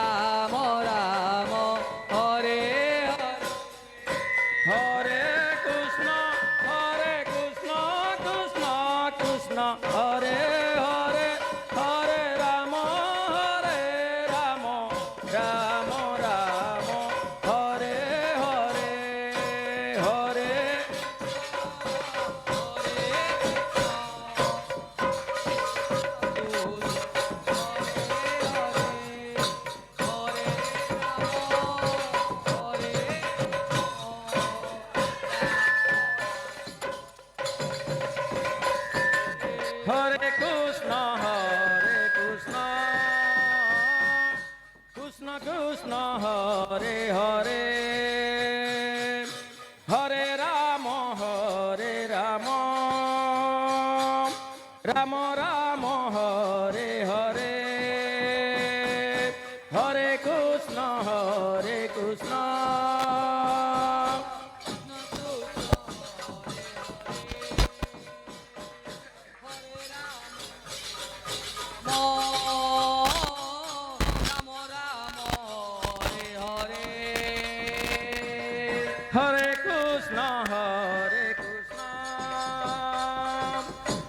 Ram Ram Hare Hare Krishna Krishna Krishna Hare Hare Hare Ram Ram Ram Hare Hare Hare Hare Krishna Krishna Krishna Hare Hare Hare Ram Ram Ram Hare Hare Hare Krishna Hare Krishna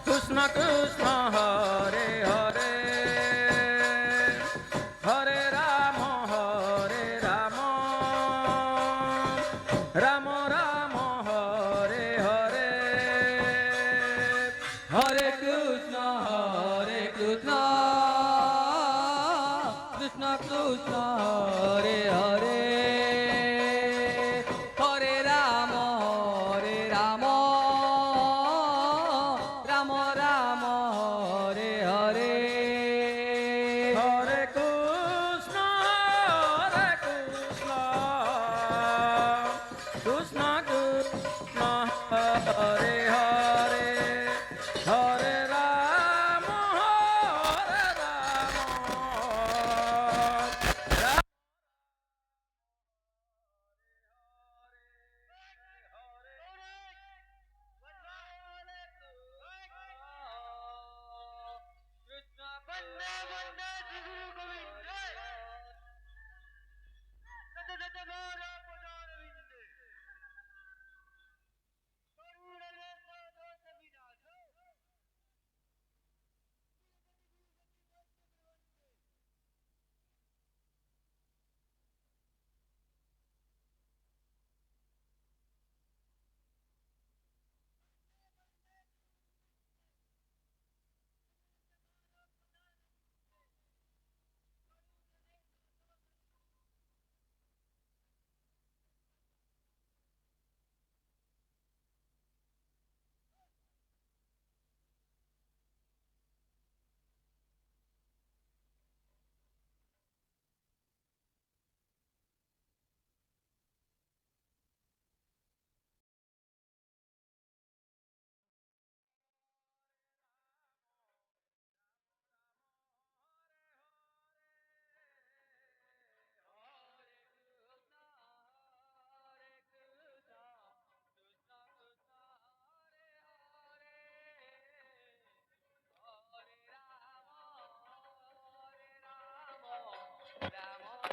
Krishna Krishna Hare Hare Hare Ram Ram Ram Hare Hare Hare Krishna Krishna Krishna Hare Hare Hare Ram Ram Ram Hare Hare Hare Krishna Krishna Krishna Hare Hare Hare Ram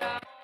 Ram